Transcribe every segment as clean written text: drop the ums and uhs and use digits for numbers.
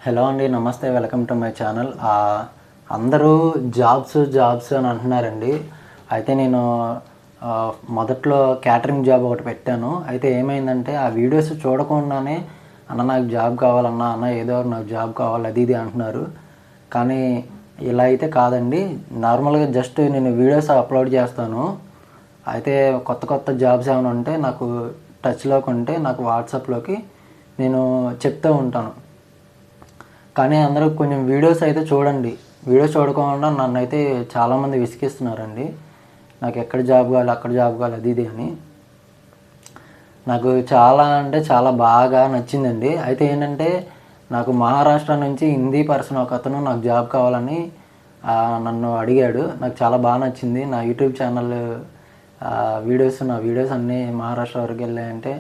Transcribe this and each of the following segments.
Hello అండి, నమస్తే, welcome to my channel. అందరూ జాబ్స్ అని అంటున్నారండి. అయితే నేను మొదట్లో క్యాటరింగ్ జాబ్ ఒకటి పెట్టాను. అయితే ఏమైందంటే ఆ వీడియోస్ చూడకుండానే అన్న నాకు జాబ్ కావాలన్నా, అన్న ఏదో నాకు జాబ్ కావాలి అది ఇది అంటున్నారు. కానీ ఇలా అయితే కాదండి. నార్మల్గా జస్ట్ నేను వీడియోస్ అప్లోడ్ చేస్తాను. అయితే కొత్త జాబ్స్ ఏమైనా ఉంటే నాకు టచ్లోకి ఉంటే నాకు వాట్సాప్లోకి నేను చెప్తూ ఉంటాను. కానీ అందరూ కొంచెం వీడియోస్ అయితే చూడండి. వీడియోస్ చూడకుండా నన్ను అయితే చాలామంది విసిగిస్తున్నారండి. నాకు ఎక్కడ జాబ్ కావాలి, అక్కడ జాబ్ కావాలి అది ఇది అని. నాకు చాలా అంటే చాలా బాగా నచ్చిందండి. అయితే ఏంటంటే నాకు మహారాష్ట్ర నుంచి హిందీ పర్సన్ ఒకతను నాకు జాబ్ కావాలని నన్ను అడిగాడు. నాకు చాలా బాగా నచ్చింది. నా యూట్యూబ్ ఛానల్ నా వీడియోస్ అన్నీ మహారాష్ట్ర వరకు వెళ్ళాయంటే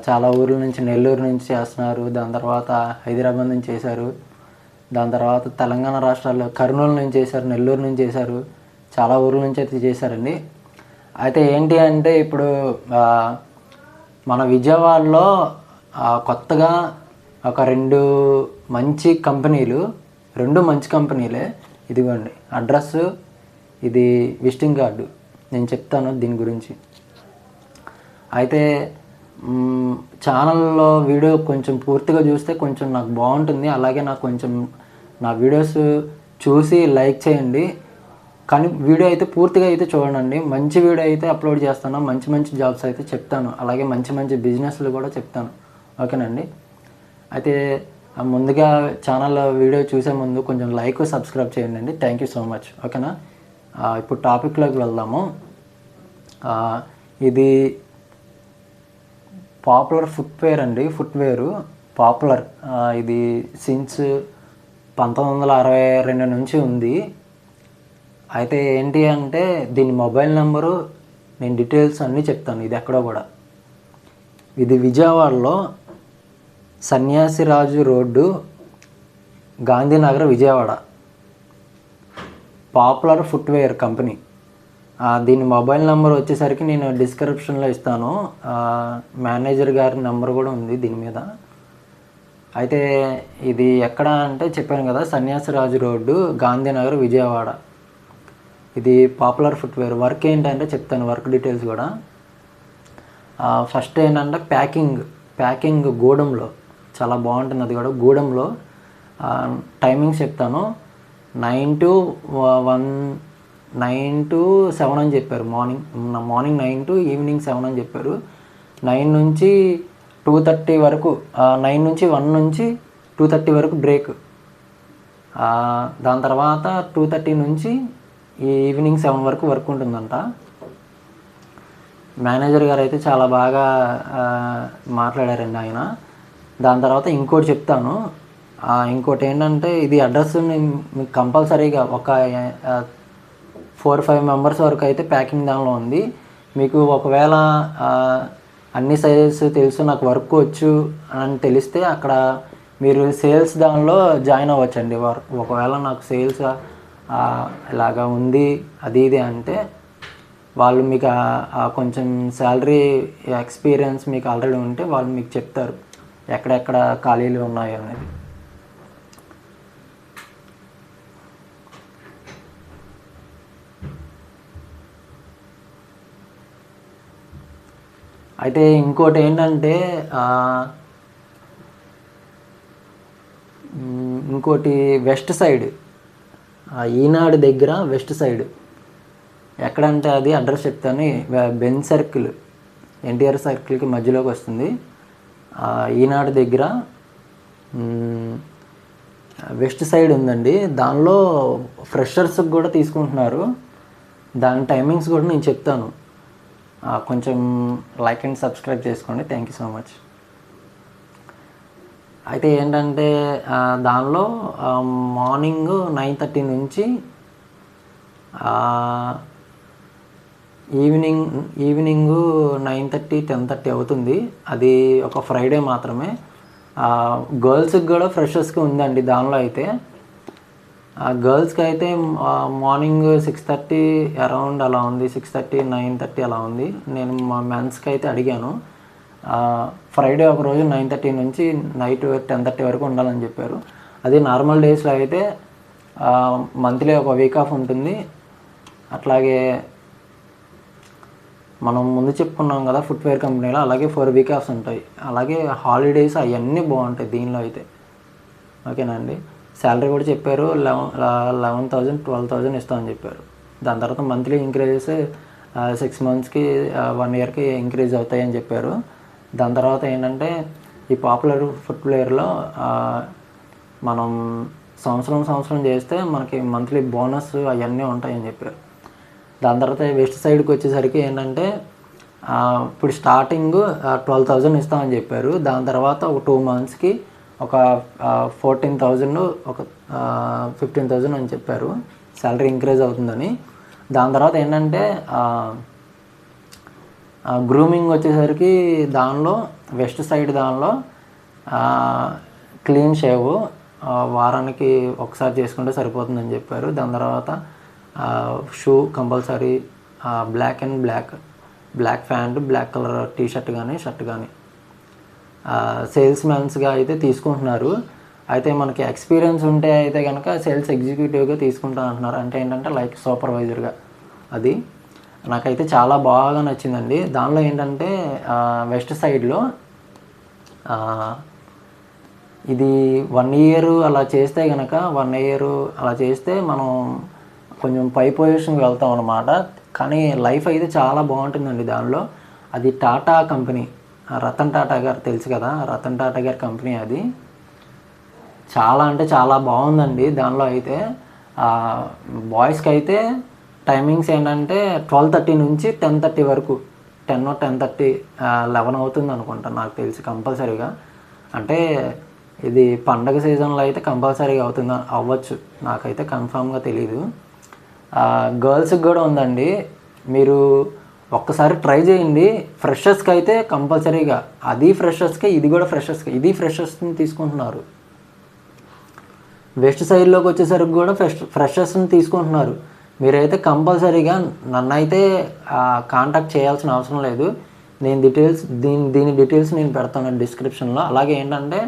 చాలా ఊర్ల నుంచి, నెల్లూరు నుంచి చేస్తున్నారు. దాని తర్వాత హైదరాబాద్ నుంచి చేశారు. దాని తర్వాత తెలంగాణ రాష్ట్రాల్లో కర్నూలు నుంచి చేశారు, నెల్లూరు నుంచి చేశారు, చాలా ఊర్ల నుంచి అయితే చేశారండి. అయితే ఏంటి అంటే ఇప్పుడు మన విజయవాడలో కొత్తగా ఒక రెండు మంచి కంపెనీలే. ఇదిగోండి అడ్రస్, ఇది విజిటింగ్ కార్డు. నేను చెప్తాను దీని గురించి. అయితే ఛానల్లో వీడియో కొంచెం పూర్తిగా చూస్తే కొంచెం నాకు బాగుంటుంది. అలాగే నాకు కొంచెం నా వీడియోస్ చూసి లైక్ చేయండి. కానీ వీడియో అయితే పూర్తిగా అయితే చూడండి. మంచి వీడియో అయితే అప్లోడ్ చేస్తాను. మంచి జాబ్స్ అయితే చెప్తాను. అలాగే మంచి బిజినెస్లు కూడా చెప్తాను. ఓకేనండి. అయితే ముందుగా ఛానల్లో వీడియో చూసే ముందు కొంచెం లైక్, సబ్స్క్రైబ్ చేయండి అండి. Thank you so much. ఓకేనా. ఇప్పుడు టాపిక్లోకి వెళ్దాము. ఇది పాపులర్ ఫుట్వేర్ అండి. పాపులర్. ఇది సిన్స్ 1962 నుంచి ఉంది. అయితే ఏంటి అంటే దీని మొబైల్ నెంబరు, నేను డీటెయిల్స్ అన్నీ చెప్తాను. ఇది ఎక్కడో కూడా, ఇది విజయవాడలో Sanyasiraju road, Gandhinagar, Vijayawada. Popular footwear company. దీని మొబైల్ నెంబర్ వచ్చేసరికి నేను డిస్క్రిప్షన్లో ఇస్తాను. మేనేజర్ గారి నెంబర్ కూడా ఉంది దీని మీద. అయితే ఇది ఎక్కడ అంటే చెప్పాను కదా, సన్యాసిరాజు రోడ్డు, గాంధీనగర్, విజయవాడ. ఇది పాపులర్ ఫుట్వేర్. వర్క్ ఏంటంటే చెప్తాను, వర్క్ డీటెయిల్స్ కూడా. ఫస్ట్ ఏంటంటే ప్యాకింగ్ గూడెంలో చాలా బాగుంటుంది. అది కూడా గూడెంలో. టైమింగ్స్ చెప్తాను. 9 to 7 అని చెప్పారు. మార్నింగ్ 9 to ఈవినింగ్ 7 అని చెప్పారు. 9 నుంచి 2:30 వరకు, 9 నుంచి 1 నుంచి 2:30 వరకు బ్రేక్. దాని తర్వాత 2:30 నుంచి ఈవినింగ్ 7 వరకు వర్క్ ఉంటుందంట. మేనేజర్ గారు అయితే చాలా బాగా మాట్లాడారండి ఆయన. దాని తర్వాత ఇంకోటి చెప్తాను. ఇంకోటి ఏంటంటే ఇది అడ్రస్ మీకు కంపల్సరీగా ఒక 4-5 మెంబర్స్ వరకు అయితే ప్యాకింగ్ దానిలో ఉంది. మీకు ఒకవేళ అన్ని సైజెస్ తెలుసు, నాకు వర్క్ వచ్చు అని తెలిస్తే అక్కడ మీరు సేల్స్ దానిలో జాయిన్ అవ్వచ్చండి. ఒకవేళ నాకు సేల్స్ ఇలాగా ఉంది అది ఇది అంటే వాళ్ళు మీకు కొంచెం శాలరీ ఎక్స్పీరియన్స్ మీకు ఆల్రెడీ ఉంటే వాళ్ళు మీకు చెప్తారు ఎక్కడెక్కడ ఖాళీలు ఉన్నాయో అనేది. అయితే ఇంకోటి ఏంటంటే వెస్ట్ సైడ్, ఈనాడు దగ్గర వెస్ట్ సైడ్ ఎక్కడంటే అది అడ్రస్ చెప్తాను. బెన్ సర్కిల్, ఎన్టీఆర్ సర్కిల్కి మధ్యలోకి వస్తుంది. ఈనాడు దగ్గర వెస్ట్ సైడ్ ఉందండి. దానిలో ఫ్రెషర్స్కి కూడా తీసుకుంటున్నారు. దాని టైమింగ్స్ కూడా నేను చెప్తాను. కొంచెం లైక్ అండ్ సబ్స్క్రైబ్ చేసుకోండి. Thank you so much. అయితే ఏంటంటే దానిలో మార్నింగ్ 9:30 నుంచి ఈవినింగ్ 9:30, 10:30 అవుతుంది. అది ఒక ఫ్రైడే మాత్రమే. గర్ల్స్కి కూడా ఫ్రెషర్స్కి ఉందండి దానిలో. అయితే గర్ల్స్కి అయితే మార్నింగ్ 6:30 అరౌండ్ అలా ఉంది. 6:30, 9:30 అలా ఉంది. నేను మా మెన్స్కి అయితే అడిగాను. ఫ్రైడే ఒకరోజు 9:30 నుంచి నైట్ 10:30 వరకు ఉండాలని చెప్పారు. అది నార్మల్ డేస్లో అయితే మంత్లీ ఒక వీక్ ఆఫ్ ఉంటుంది. అట్లాగే మనం ముందు చెప్పుకున్నాం కదా ఫుట్వేర్ కంపెనీలో, అలాగే 4 వీక్ ఆఫ్స్ ఉంటాయి. అలాగే హాలిడేస్ అవన్నీ బాగుంటాయి దీనిలో అయితే. ఓకేనా అండి. శాలరీ కూడా చెప్పారు 11,000 12,000 ఇస్తామని చెప్పారు. దాని తర్వాత మంత్లీ ఇంక్రీజెస్ 6 మంత్స్కి 1 ఇయర్కి ఇంక్రీజ్ అవుతాయని చెప్పారు. దాని తర్వాత ఏంటంటే ఈ పాపులర్ ఫుట్వేర్లో మనం సంవత్సరం చేస్తే మనకి మంత్లీ బోనస్ అవన్నీ ఉంటాయని చెప్పారు. దాని తర్వాత వెస్ట్ సైడ్కి వచ్చేసరికి ఏంటంటే ఇప్పుడు స్టార్టింగ్ 12,000 ఇస్తామని చెప్పారు. దాని తర్వాత ఒక 2 మంత్స్కి ఒక 14,000 ఒక 15,000 అని చెప్పారు శాలరీ ఇంక్రీజ్ అవుతుందని. దాని తర్వాత ఏంటంటే గ్రూమింగ్ వచ్చేసరికి దానిలో వెస్ట్ సైడ్ దానిలో క్లీన్ షేవ్ వారానికి ఒకసారి చేసుకుంటే సరిపోతుందని చెప్పారు. దాని తర్వాత shoe compulsory, black and black pant, black colour T shirt కానీ షర్ట్ కానీ సేల్స్ మ్యాన్స్గా అయితే తీసుకుంటున్నారు. అయితే మనకి ఎక్స్పీరియన్స్ ఉంటే అయితే కనుక సేల్స్ ఎగ్జిక్యూటివ్గా తీసుకుంటా అంటున్నారు. అంటే ఏంటంటే లైక్ సూపర్వైజర్గా. అది నాకైతే చాలా బాగా నచ్చిందండి. దానిలో ఏంటంటే వెస్ట్ సైడ్లో ఇది 1 ఇయర్ అలా చేస్తే కనుక 1 ఇయర్ అలా చేస్తే మనం కొంచెం పై పొజిషన్కి వెళ్తాం అన్నమాట. కానీ లైఫ్ అయితే చాలా బాగుంటుందండి దానిలో. అది టాటా కంపెనీ, రతన్ టాటా గారు తెలుసు కదా, రతన్ టాటా గారి కంపెనీ అది. చాలా అంటే చాలా బాగుందండి. దానిలో అయితే బాయ్స్కి అయితే టైమింగ్స్ ఏంటంటే 12:30 నుంచి 10:30 వరకు, 10 or 10:30 11 అవుతుంది అనుకుంటా నాకు తెలిసి కంపల్సరీగా. అంటే ఇది పండగ సీజన్లో అయితే కంపల్సరీగా అవ్వచ్చు, నాకైతే కన్ఫామ్గా తెలీదు. గర్ల్స్కి కూడా ఉందండి. మీరు ఒక్కసారి ట్రై చేయండి. ఫ్రెషర్స్కి అయితే కంపల్సరీగా, అది ఫ్రెషర్స్కి, ఇది కూడా ఫ్రెషర్స్కి, ఇది ఫ్రెషర్స్ని తీసుకుంటున్నారు. వెస్ట్ సైడ్లోకి వచ్చేసరికి కూడా ఫ్రెషర్స్ని తీసుకుంటున్నారు. మీరైతే కంపల్సరీగా నన్నైతే కాంటాక్ట్ చేయాల్సిన అవసరం లేదు. నేను దీని డీటెయిల్స్ నేను పెడతాను డిస్క్రిప్షన్లో. అలాగే ఏంటంటే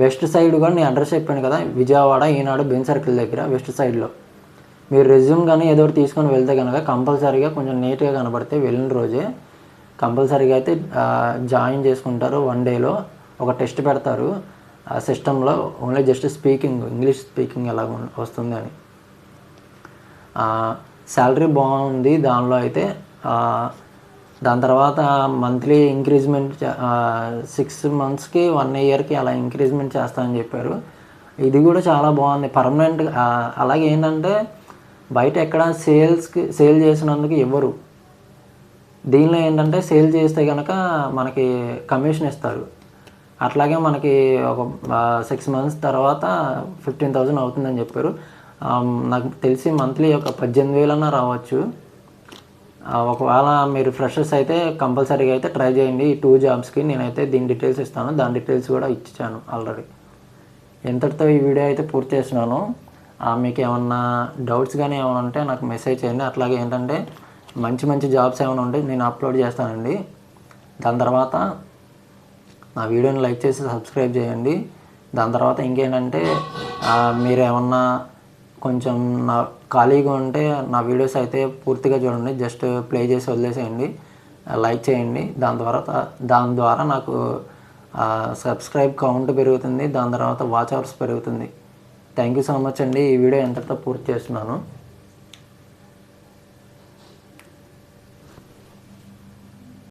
వెస్ట్ సైడ్ కూడా నేను అడ్రస్ చెప్పాను కదా, విజయవాడ ఈనాడు బెంజ్ సర్కిల్ దగ్గర వెస్ట్ సైడ్లో. మీరు రెజ్యూమ్ కానీ ఏదో ఒకటి తీసుకొని వెళ్తే కనుక కంపల్సరీగా కొంచెం నీట్గా కనబడితే వెళ్ళిన రోజే కంపల్సరీగా అయితే జాయిన్ చేసుకుంటారు. 1 డేలో ఒక టెస్ట్ పెడతారు సిస్టంలో, ఓన్లీ జస్ట్ ఇంగ్లీష్ స్పీకింగ్ ఎలా వస్తుంది అని. శాలరీ బాగుంది దానిలో అయితే. దాని తర్వాత మంత్లీ ఇంక్రీజ్మెంట్ 6 మంత్స్కి 1 ఇయర్కి అలా ఇంక్రీజ్మెంట్ చేస్తామని చెప్పారు. ఇది కూడా చాలా బాగుంది పర్మనెంట్. అలాగే ఏంటంటే బయట ఎక్కడ సేల్ చేసినందుకు ఇవ్వరు. దీనిలో ఏంటంటే సేల్ చేస్తే కనుక మనకి కమిషన్ ఇస్తారు. అట్లాగే మనకి ఒక 6 మంత్స్ తర్వాత 15,000 అవుతుందని చెప్పారు. నాకు తెలిసి మంత్లీ ఒక 18,000 రావచ్చు. ఒకవేళ మీరు ఫ్రెషర్స్ అయితే కంపల్సరీగా అయితే ట్రై చేయండి. ఈ 2 జాబ్స్కి నేనైతే దీని డీటెయిల్స్ ఇస్తాను, దాని డీటెయిల్స్ కూడా ఇచ్చాను ఆల్రెడీ. ఎంతటితో ఈ వీడియో అయితే పూర్తి చేస్తున్నాను. మీకు ఏమన్నా డౌట్స్ కానీ ఏమైనా ఉంటే నాకు మెసేజ్ చేయండి. అట్లాగే ఏంటంటే మంచి జాబ్స్ ఏమైనా ఉంటే నేను అప్లోడ్ చేస్తానండి. దాని తర్వాత నా వీడియోని లైక్ చేసి సబ్స్క్రైబ్ చేయండి. దాని తర్వాత ఇంకేంటంటే మీరు ఏమన్నా కొంచెం నా ఖాళీగా ఉంటే నా వీడియోస్ అయితే పూర్తిగా చూడండి, జస్ట్ ప్లే చేసి వదిలేసేయండి, లైక్ చేయండి. దాని ద్వారా నాకు సబ్స్క్రైబ్ కౌంట్ పెరుగుతుంది, దాని తర్వాత వాచ్ అవర్స్ పెరుగుతుంది. థ్యాంక్ యూ సో మచ్ అండి. ఈ వీడియో ఎంతటితో పూర్తి చేస్తున్నాను.